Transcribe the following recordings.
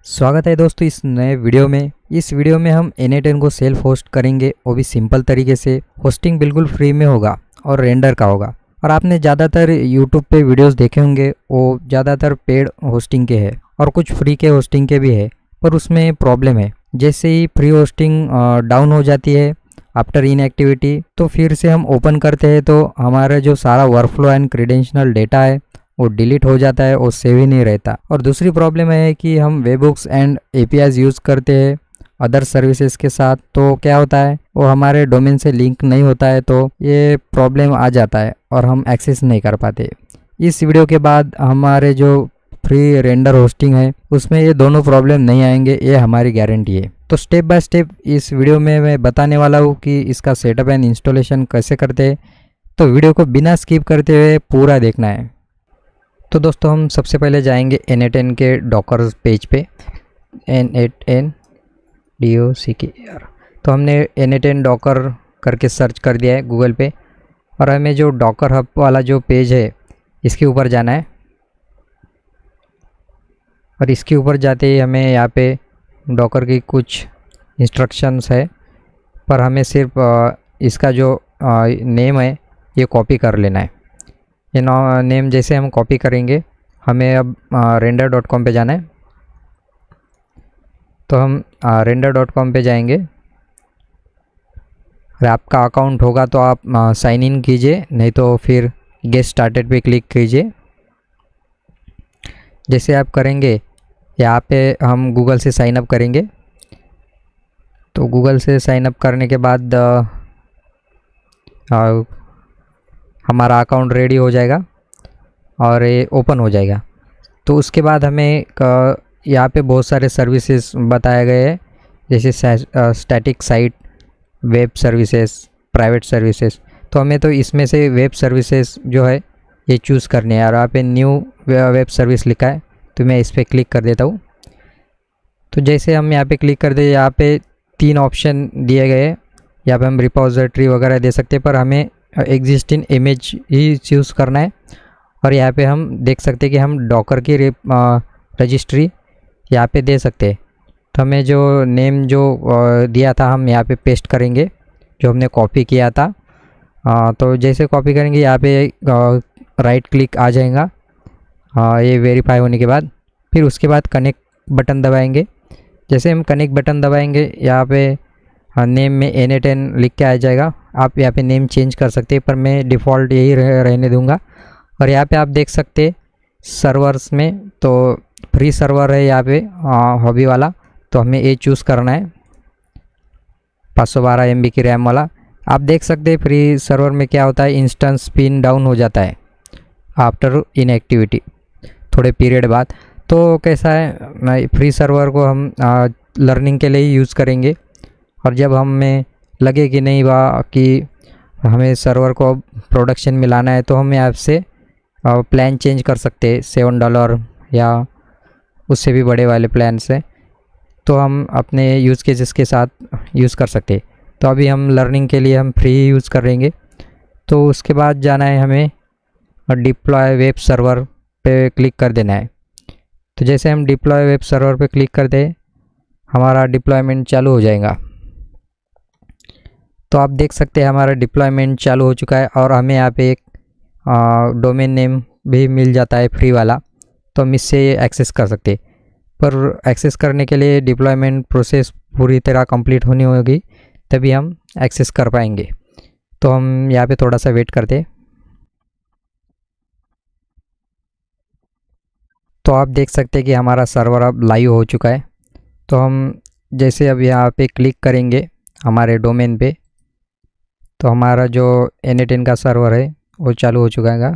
स्वागत है दोस्तों इस नए वीडियो में। इस वीडियो में हम N8N को सेल्फ होस्ट करेंगे, वो भी सिंपल तरीके से। होस्टिंग बिल्कुल फ्री में होगा और रेंडर का होगा। और आपने ज़्यादातर यूट्यूब पे वीडियोस देखे होंगे, वो ज़्यादातर पेड होस्टिंग के हैं और कुछ फ्री के होस्टिंग के भी है। पर उसमें प्रॉब्लम है, जैसे ही फ्री होस्टिंग डाउन हो जाती है आफ्टर इनएक्टिविटी, तो फिर से हम ओपन करते हैं तो हमारा जो सारा वर्कफ्लो एंड क्रेडेंशियल डेटा है वो डिलीट हो जाता है, वो सेव ही नहीं रहता। और दूसरी प्रॉब्लम है कि हम वेबबुक्स एंड एपीआईज यूज़ करते हैं अदर सर्विसेज के साथ, तो क्या होता है वो हमारे डोमेन से लिंक नहीं होता है, तो ये प्रॉब्लम आ जाता है और हम एक्सेस नहीं कर पाते। इस वीडियो के बाद हमारे जो फ्री रेंडर होस्टिंग है उसमें ये दोनों प्रॉब्लम नहीं आएंगे, ये हमारी गारंटी है। तो स्टेप बाय स्टेप इस वीडियो में मैं बताने वाला हूँ कि इसका सेटअप एंड इंस्टॉलेशन कैसे करते हैं, तो वीडियो को बिना स्किप करते हुए पूरा देखना है। तो दोस्तों हम सबसे पहले जाएंगे N8N के डॉकर पेज पे, N8N DOCKR। तो हमने N8N डॉकर करके सर्च कर दिया है गूगल पे, और हमें जो डॉकर हब वाला जो पेज है इसके ऊपर जाना है। और इसके ऊपर जाते ही हमें यहाँ पे डॉकर की कुछ इंस्ट्रक्शंस है, पर हमें सिर्फ इसका जो नेम है ये कॉपी कर लेना है। ये नेम जैसे हम कॉपी करेंगे, हमें अब render.com पे जाना है। तो हम render.com पे जाएंगे। अगर आपका अकाउंट होगा तो आप साइन इन कीजिए, नहीं तो फिर गेट स्टार्टेड पे क्लिक कीजिए। जैसे आप करेंगे यहाँ पे हम गूगल से साइन अप करेंगे। तो गूगल से साइन अप करने के बाद हमारा अकाउंट रेडी हो जाएगा और ये ओपन हो जाएगा। तो उसके बाद हमें यहाँ पे बहुत सारे सर्विसेज बताए गए हैं, जैसे static site, web services, private services. तो हमें तो इसमें से वेब सर्विसेज जो है ये चूज़ करनी है, और यहाँ पे न्यू वेब सर्विस लिखा है, तो मैं इस पर क्लिक कर देता हूँ। तो जैसे हम यहाँ पे क्लिक कर दे, यहाँ पे 3 ऑप्शन दिए गए हैं। यहाँ पे हम रिपोजिटरी वगैरह दे सकते हैं, पर हमें एग्जिस्टिंग इमेज ही चूज़ करना है। और यहाँ पे हम देख सकते हैं कि हम डॉकर की रजिस्ट्री यहाँ पे दे सकते हैं। तो हमें जो नेम जो दिया था हम यहाँ पे पेस्ट करेंगे, जो हमने कॉपी किया था। तो जैसे कॉपी करेंगे यहाँ पे राइट क्लिक आ जाएगा ये वेरीफाई होने के बाद। फिर उसके बाद कनेक्ट बटन दबाएंगे। जैसे हम कनेक्ट बटन दबाएंगे, यहाँ पे नेम में N8N लिख के आ जाएगा। आप यहाँ पे नेम चेंज कर सकते हैं, पर मैं डिफ़ॉल्ट यही रहने दूंगा। और यहाँ पे आप देख सकते हैं सर्वर्स में तो फ्री सर्वर है यहाँ पे हॉबी वाला, तो हमें ये चूज़ करना है 512 MB की रैम वाला। आप देख सकते हैं फ्री सर्वर में क्या होता है, इंस्टेंस स्पिन डाउन हो जाता है आफ्टर इनएक्टिविटी थोड़े पीरियड बाद। तो कैसा है, फ्री सर्वर को हम लर्निंग के लिए ही यूज़ करेंगे। और जब हमें लगे कि नहीं वाह कि हमें सर्वर को प्रोडक्शन में लाना है, तो हम यहाँ से प्लान चेंज कर सकते हैं $7 या उससे भी बड़े वाले प्लान से। तो हम अपने यूज़ केसेस के साथ यूज़ कर सकते हैं। तो अभी हम लर्निंग के लिए हम फ्री यूज़ करेंगे। तो उसके बाद जाना है हमें डिप्लॉय वेब सर्वर पे क्लिक कर देना है। तो जैसे हम डिप्लॉय वेब सर्वर पे क्लिक कर दें, हमारा डिप्लॉयमेंट चालू हो जाएगा। तो आप देख सकते हैं हमारा डिप्लॉयमेंट चालू हो चुका है, और हमें यहाँ पे एक डोमेन नेम भी मिल जाता है फ्री वाला, तो हम इससे एक्सेस कर सकते हैं। पर एक्सेस करने के लिए डिप्लॉयमेंट प्रोसेस पूरी तरह कंप्लीट होनी होगी, तभी हम एक्सेस कर पाएंगे। तो हम यहाँ पे थोड़ा सा वेट करते हैं। तो आप देख सकते हैं कि हमारा सर्वर अब लाइव हो चुका है। तो हम जैसे अब यहाँ पे क्लिक करेंगे हमारे डोमेन पे, तो हमारा जो N8N का सर्वर है वो चालू हो चुका है।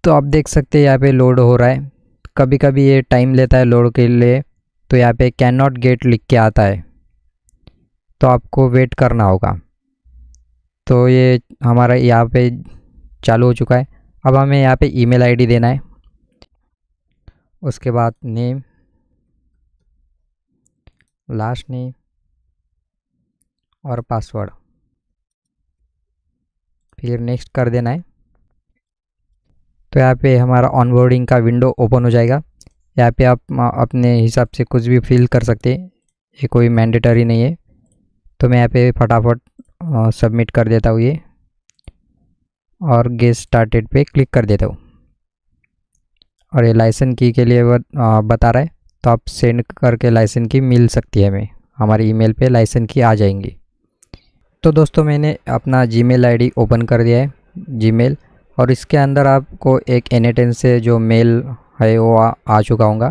तो आप देख सकते हैं यहाँ पे लोड हो रहा है, कभी कभी ये टाइम लेता है लोड के लिए। तो यहाँ पे कैन नॉट गेट लिख के आता है, तो आपको वेट करना होगा। तो ये हमारा यहाँ पे चालू हो चुका है। अब हमें यहाँ पे ईमेल आईडी देना है, उसके बाद नेम, लास्ट नेम और पासवर्ड, फिर नेक्स्ट कर देना है। तो यहाँ पे हमारा ऑनबोर्डिंग का विंडो ओपन हो जाएगा। यहाँ पे आप अपने हिसाब से कुछ भी फिल कर सकते हैं, ये कोई मैंडेटरी नहीं है। तो मैं यहाँ पे फटाफट सबमिट कर देता हूँ ये, और गेट स्टार्टेड पे क्लिक कर देता हूँ। और ये लाइसेंस की के लिए बता रहा है, तो आप सेंड करके लाइसेंस की मिल सकती है हमें, हमारी ईमेल पे लाइसेंस की आ जाएंगी। तो दोस्तों मैंने अपना जीमेल आईडी ओपन कर दिया है, जीमेल, और इसके अंदर आपको एक N8N से जो मेल है वो आ चुका होगा।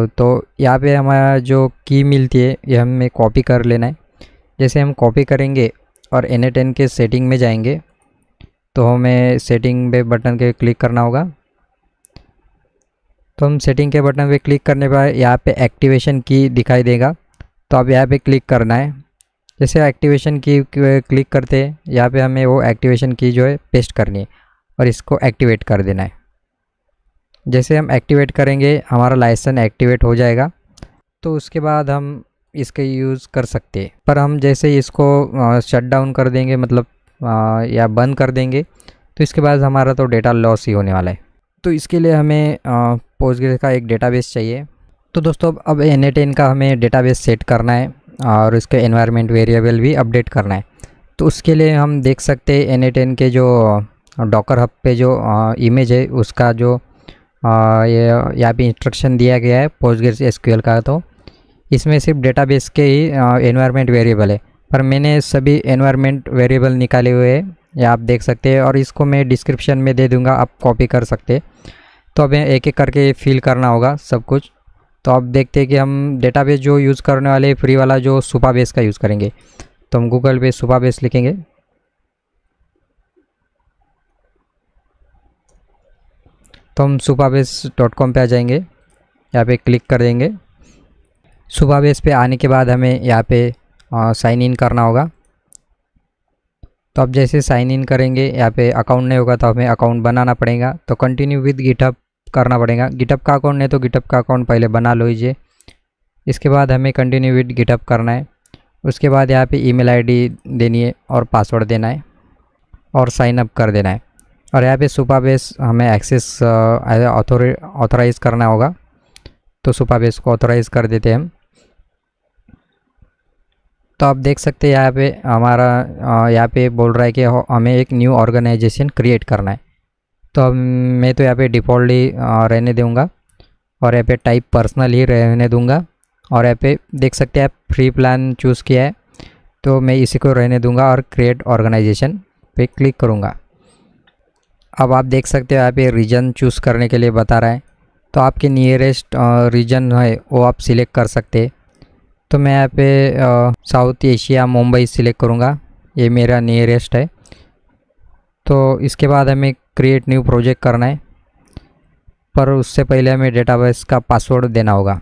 तो यहाँ पे हमारा जो की मिलती है ये हमें कॉपी कर लेना है। जैसे हम कॉपी करेंगे और N8N के सेटिंग में जाएंगे, तो हमें सेटिंग पे बटन के क्लिक करना होगा। तो हम सेटिंग के बटन पे क्लिक करने पर यहाँ पे एक्टिवेशन की दिखाई देगा, तो अब यहाँ पे क्लिक करना है। जैसे एक्टिवेशन की क्लिक करते हैं, यहाँ पे हमें वो एक्टिवेशन की जो है पेस्ट करनी है और इसको एक्टिवेट कर देना है। जैसे हम एक्टिवेट करेंगे हमारा लाइसेंस एक्टिवेट हो जाएगा, तो उसके बाद हम इसके यूज़ कर सकते हैं। पर हम जैसे इसको शट डाउन कर देंगे, मतलब या बंद कर देंगे, तो इसके बाद हमारा तो डेटा लॉस ही होने वाला है। तो इसके लिए हमें पोस्टग्रेस का एक डेटाबेस चाहिए। तो दोस्तों अब N8N का हमें डेटाबेस सेट करना है और इसके एनवायरनमेंट वेरिएबल भी अपडेट करना है। तो उसके लिए हम देख सकते हैं N8N के जो डॉकर हब पे जो इमेज है उसका जो ये यहाँ पे इंस्ट्रक्शन दिया गया है पोस्टग्रेस SQL का। तो इसमें सिर्फ डेटाबेस के ही एनवायरनमेंट वेरिएबल है, पर मैंने सभी एनवायरनमेंट वेरिएबल निकाले हुए हैं, ये आप देख सकते हैं, और इसको मैं डिस्क्रिप्शन में दे दूंगा, आप कॉपी कर सकते हैं। तो अब एक एक करके फिल करना होगा सब कुछ। तो अब देखते हैं कि हम डेटाबेस जो यूज़ करने वाले फ्री वाला जो सुपाबेस का यूज़ करेंगे। तो हम गूगल पे सुपाबेस लिखेंगे, तो हम supabase.com पे आ जाएंगे, यहाँ पे क्लिक कर देंगे। सुपाबेस पे आने के बाद हमें यहाँ पे साइन इन करना होगा। तो अब जैसे साइन इन करेंगे, यहाँ पे अकाउंट नहीं होगा तो हमें अकाउंट बनाना पड़ेगा। तो कंटिन्यू विद गिटहब करना पड़ेगा। गिटहब का अकाउंट नहीं तो गिटहब का अकाउंट पहले बना लीजिए। इसके बाद हमें कंटिन्यू विद गिटहब करना है। उसके बाद यहाँ पे ईमेल आईडी देनी है और पासवर्ड देना है और साइन अप कर देना है। और यहाँ पे सुपाबेस हमें एक्सेस ऑथोराइज़ करना होगा, तो सुपाबेस को ऑथोराइज़ कर देते हैं हम। तो आप देख सकते हैं यहाँ पे हमारा यहाँ पे बोल रहा है कि हमें एक न्यू ऑर्गेनाइजेशन क्रिएट करना है। तो अब मैं तो यहाँ पे डिफ़ॉल्टली रहने दूँगा और यहाँ पे टाइप पर्सनल ही रहने दूँगा। और यहाँ पे देख सकते हैं आप फ्री प्लान चूज़ किया है, तो मैं इसी को रहने दूँगा और क्रिएट ऑर्गेनाइजेशन पे क्लिक करूँगा। अब आप देख सकते हो यहाँ पे रीजन चूज़ करने के लिए बता रहा है, तो आपके नियरेस्ट रीजन है वो आप सिलेक्ट कर सकते हैं। तो मैं यहाँ पे साउथ एशिया मुंबई सिलेक्ट करूँगा, ये मेरा नियरेस्ट है। तो इसके बाद हमें क्रिएट न्यू प्रोजेक्ट करना है, पर उससे पहले हमें डेटाबेस का पासवर्ड देना होगा।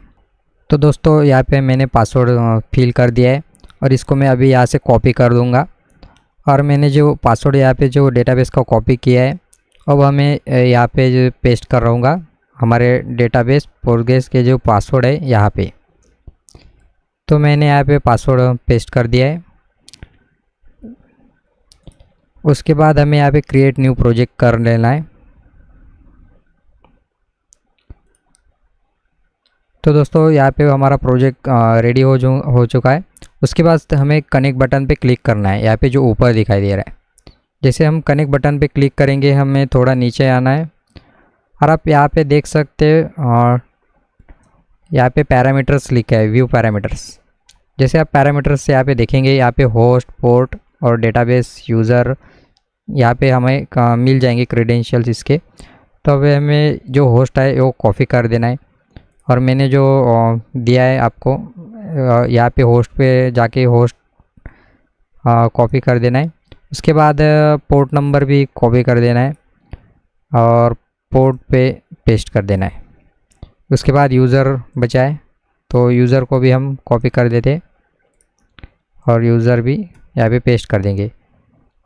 तो दोस्तों यहाँ पे मैंने पासवर्ड फिल कर दिया है और इसको मैं अभी यहाँ से कॉपी कर दूँगा। और मैंने जो पासवर्ड यहाँ पे जो डेटाबेस का कॉपी किया है, अब हमें यहाँ पे जो पेस्ट कर रहूँगा हमारे डेटाबेस पोस्टग्रेस के जो पासवर्ड है यहाँ पे। तो मैंने यहाँ पे पासवर्ड पेस्ट कर दिया है। उसके बाद हमें यहाँ पे क्रिएट न्यू प्रोजेक्ट कर लेना है। तो दोस्तों यहाँ पे हमारा प्रोजेक्ट रेडी हो चुका है। उसके बाद हमें कनेक्ट बटन पे क्लिक करना है, यहाँ पे जो ऊपर दिखाई दे रहा है। जैसे हम कनेक्ट बटन पे क्लिक करेंगे हमें थोड़ा नीचे आना है, और आप यहाँ पे देख सकते हैं और यहाँ पे पैरामीटर्स लिखा है, व्यू पैरामीटर्स। जैसे आप पैरामीटर्स से यहाँ पे देखेंगे, यहाँ पे होस्ट, पोर्ट और डेटाबेस यूज़र यहाँ पे हमें मिल जाएंगे क्रेडेंशियल्स इसके। तो अब हमें जो होस्ट है वो कॉपी कर देना है, और मैंने जो दिया है आपको यहाँ पे होस्ट पे जाके होस्ट कॉपी कर देना है। उसके बाद पोर्ट नंबर भी कॉपी कर देना है और पोर्ट पे पेस्ट कर देना है। उसके बाद यूज़र बचा है, तो यूज़र को भी हम कॉपी कर देते और यूज़र भी यहाँ पे पेस्ट कर देंगे।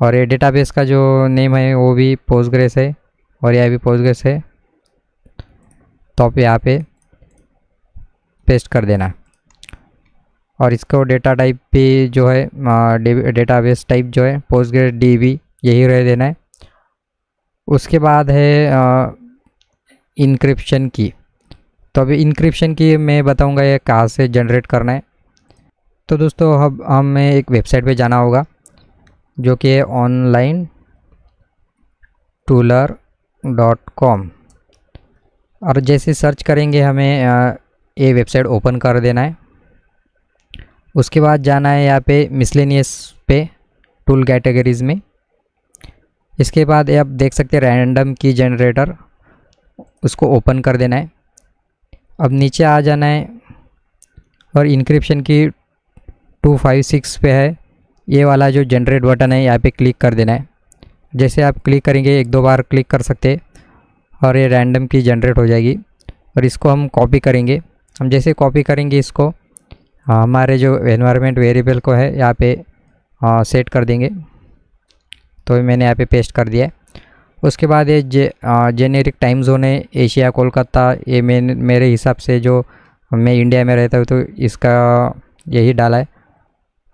और ये डेटाबेस का जो नेम है वो भी पोस्टग्रेस है और यह भी पोस्टग्रेस है, तो आप यहाँ पे पेस्ट कर देना। और इसको डेटा टाइप भी जो है डेटाबेस टाइप जो है पोस्टग्रेस DB यही रह देना है। उसके बाद है इनक्रिप्शन की। तो अभी इंक्रिप्शन की मैं बताऊंगा ये कहाँ से जनरेट करना है। तो दोस्तों अब हमें एक वेबसाइट पे जाना होगा जो कि है onlinetoolr.com, और जैसे सर्च करेंगे हमें ये वेबसाइट ओपन कर देना है। उसके बाद जाना है यहाँ पे मिसलेनियस पे टूल कैटेगरीज़ में। इसके बाद आप देख सकते हैं रैंडम की जनरेटर, उसको ओपन कर देना है। अब नीचे आ जाना है और इंक्रिप्शन की 256 पे है ये वाला जो जनरेट बटन है, यहाँ पे क्लिक कर देना है। जैसे आप क्लिक करेंगे 1-2 बार क्लिक कर सकते और ये रैंडम की जनरेट हो जाएगी। और इसको हम कॉपी करेंगे। हम जैसे कॉपी करेंगे इसको हमारे जो एनवायरनमेंट वेरिएबल को है यहाँ पे सेट कर देंगे। तो मैंने यहाँ पे पेस्ट कर दिया है। उसके बाद ये जेनेरिक टाइम जोन है एशिया कोलकाता, ये मेरे हिसाब से जो मैं इंडिया में रहता हूँ तो इसका यही डाला है।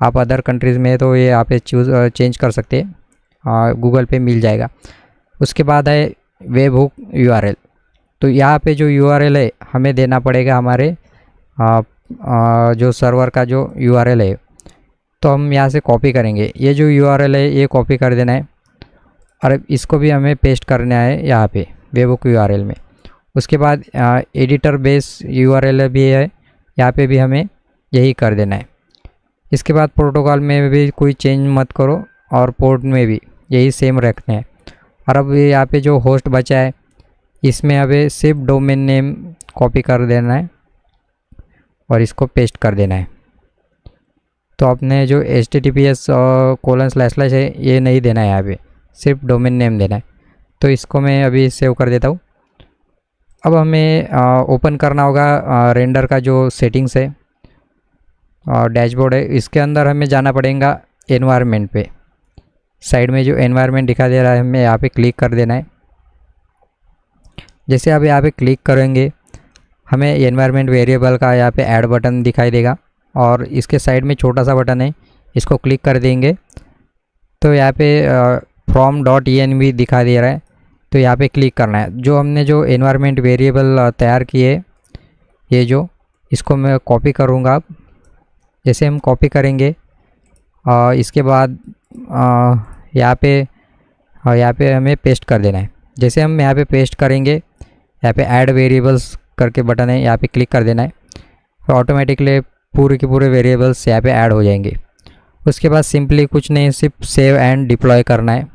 आप अदर कंट्रीज़ में तो ये यहाँ पे चेंज कर सकते हैं, गूगल पे मिल जाएगा। उसके बाद है वेब हुक URL। तो यहाँ पे जो URL है हमें देना पड़ेगा हमारे जो सर्वर का जो URL है। तो हम यहाँ से कॉपी करेंगे, ये जो URL है ये कॉपी कर देना है और इसको भी हमें पेस्ट करना है यहाँ पे वेब हुक URL में। उसके बाद एडिटर बेस URL भी है, यहाँ पे भी हमें यही कर देना है। इसके बाद प्रोटोकॉल में भी कोई चेंज मत करो और पोर्ट में भी यही सेम रखने हैं। और अब यहाँ पे जो होस्ट बचा है इसमें अभी सिर्फ डोमेन नेम कॉपी कर देना है और इसको पेस्ट कर देना है। तो आपने जो https:// है ये नहीं देना है, यहाँ पे सिर्फ डोमेन नेम देना है। तो इसको मैं अभी सेव कर देता हूँ। अब हमें ओपन करना होगा रेंडर का जो सेटिंग्स है, डैशबोर्ड है, इसके अंदर हमें जाना पड़ेगा एनवायरनमेंट पे। साइड में जो एनवायरनमेंट दिखा दे रहा है हमें यहाँ पे क्लिक कर देना है। जैसे आप यहाँ पे क्लिक करेंगे हमें एनवायरनमेंट वेरिएबल का यहाँ पे ऐड बटन दिखाई देगा और इसके साइड में छोटा सा बटन है, इसको क्लिक कर देंगे तो यहाँ पे from.env दिखा दे रहा है। तो यहाँ पे क्लिक करना है। जो हमने जो एनवायरनमेंट वेरिएबल तैयार किए ये जो, इसको मैं कॉपी करूँगा। अब जैसे हम कॉपी करेंगे इसके बाद यहाँ पे हमें पेस्ट कर देना है। जैसे हम यहाँ पे पेस्ट करेंगे यहाँ पे ऐड वेरिएबल्स करके बटन है, यहाँ पे क्लिक कर देना है। तो ऑटोमेटिकली पूरे के पूरे वेरिएबल्स यहाँ पे ऐड हो जाएंगे। उसके बाद सिंपली कुछ नहीं, सिर्फ सेव एंड डिप्लॉय करना है।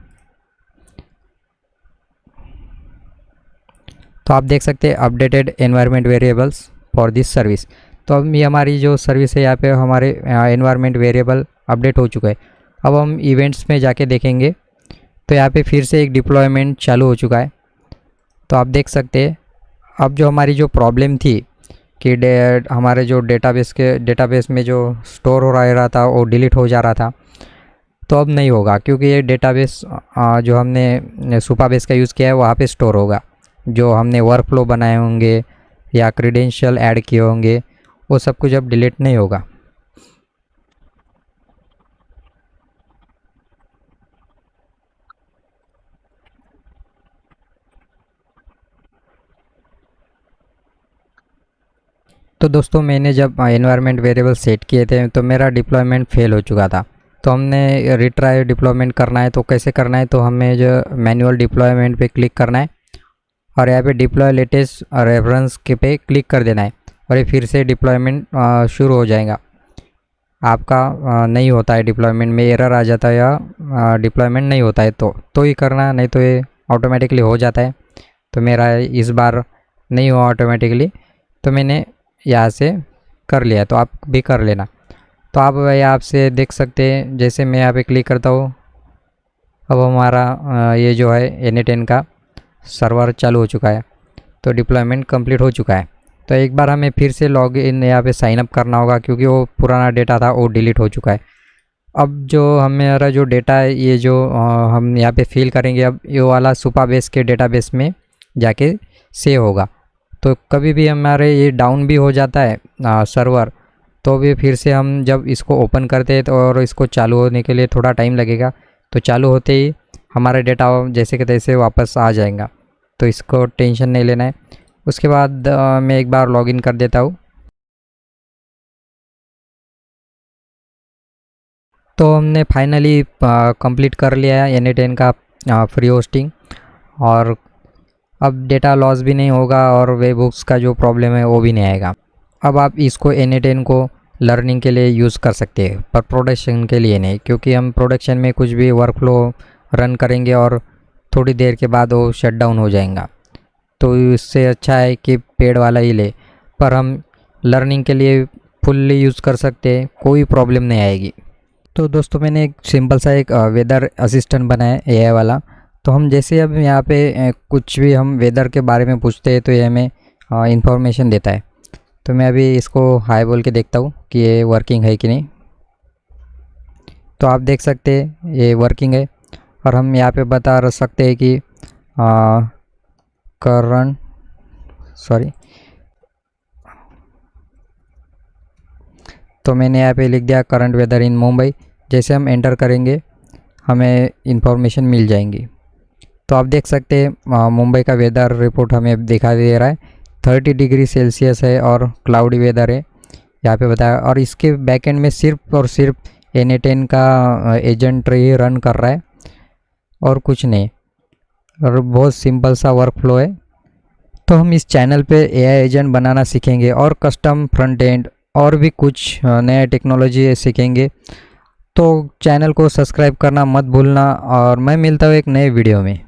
तो आप देख सकते हैं updated environment variables for this service. तो अब ये हमारी जो सर्विस है यहाँ पे हमारे एनवायरनमेंट वेरिएबल अपडेट हो चुका है। अब हम इवेंट्स में जाके देखेंगे तो यहाँ पे फिर से एक डिप्लॉयमेंट चालू हो चुका है। तो आप देख सकते हैं अब जो हमारी जो प्रॉब्लम थी कि हमारे जो डेटाबेस में जो स्टोर हो रहा था वो डिलीट हो जा रहा था, तो अब नहीं होगा क्योंकि ये डेटाबेस जो हमने सुपाबेस का यूज़ किया है वहाँ पे स्टोर होगा। जो हमने वर्क फ्लो बनाए होंगे या क्रेडेंशियल ऐड किए होंगे वो सब कुछ अब डिलीट नहीं होगा। तो दोस्तों मैंने जब एनवायरनमेंट वेरिएबल सेट किए थे तो मेरा डिप्लॉयमेंट फेल हो चुका था। तो हमने रिट्राई डिप्लॉयमेंट करना है। तो कैसे करना है, तो हमें जो मैनुअल डिप्लॉयमेंट पे क्लिक करना है और यहाँ पे डिप्लॉय लेटेस्ट रेफरेंस के पे क्लिक कर देना है और ये फिर से डिप्लॉयमेंट शुरू हो जाएगा। आपका नहीं होता है डिप्लॉयमेंट में, एरर आ जाता है या डिप्लॉयमेंट नहीं होता है तो ही करना, नहीं तो ये ऑटोमेटिकली हो जाता है। तो मेरा इस बार नहीं हुआ ऑटोमेटिकली, तो मैंने यहाँ से कर लिया, तो आप भी कर लेना। तो आप यहाँ से देख सकते हैं, जैसे मैं यहाँ पे क्लिक करता हूँ अब हमारा ये जो है NA10 का सर्वर चालू हो चुका है। तो डिप्लॉयमेंट कंप्लीट हो चुका है। तो एक बार हमें फिर से लॉग इन यहाँ पे साइन अप करना होगा क्योंकि वो पुराना डेटा था वो डिलीट हो चुका है। अब जो हमारा जो डेटा है ये जो हम यहाँ पे फिल करेंगे, अब ये वाला सुपाबेस के डेटाबेस में जाके सेव होगा। तो कभी भी हमारे ये डाउन भी हो जाता है सर्वर, तो भी फिर से हम जब इसको ओपन करते हैं तो और इसको चालू होने के लिए थोड़ा टाइम लगेगा। तो चालू होते ही हमारा डेटा जैसे कि तैसे वापस आ जाएगा। तो इसको टेंशन नहीं लेना है। उसके बाद मैं एक बार लॉगिन कर देता हूँ। तो हमने फाइनली कंप्लीट कर लिया है N8N का फ्री होस्टिंग, और अब डेटा लॉस भी नहीं होगा और वेब बुक्स का जो प्रॉब्लम है वो भी नहीं आएगा। अब आप इसको N8N को लर्निंग के लिए यूज़ कर सकते हैं, पर प्रोडक्शन के लिए नहीं, क्योंकि हम प्रोडक्शन में कुछ भी वर्कफ्लो रन करेंगे और थोड़ी देर के बाद वो शट डाउन हो जाएगा। तो इससे अच्छा है कि पेड वाला ही ले, पर हम लर्निंग के लिए फुल्ली यूज़ कर सकते हैं, कोई प्रॉब्लम नहीं आएगी। तो दोस्तों मैंने एक सिंपल सा एक वेदर असिस्टेंट बनाया AI वाला। तो हम जैसे अब यहाँ पे कुछ भी हम वेदर के बारे में पूछते हैं तो ये हमें इंफॉर्मेशन देता है। तो मैं अभी इसको हाई बोल के देखता हूँ कि ये वर्किंग है कि नहीं। तो आप देख सकते हैं ये वर्किंग है, और हम यहाँ पे बता सकते हैं कि करंट तो मैंने यहाँ पे लिख दिया करंट वेदर इन मुंबई। जैसे हम एंटर करेंगे हमें इंफॉर्मेशन मिल जाएंगी। तो आप देख सकते हैं मुंबई का वेदर रिपोर्ट हमें दिखा दे रहा है, 30 डिग्री सेल्सियस है और क्लाउडी वेदर है यहाँ पे बताया। और इसके बैकएंड में सिर्फ और सिर्फ N8N का एजेंट ही रन कर रहा है और कुछ नहीं, और बहुत सिंपल सा वर्क फ्लो है। तो हम इस चैनल पे AI एजेंट बनाना सीखेंगे और कस्टम फ्रंट एंड और भी कुछ नया टेक्नोलॉजी सीखेंगे। तो चैनल को सब्सक्राइब करना मत भूलना, और मैं मिलता हूँ एक नए वीडियो में।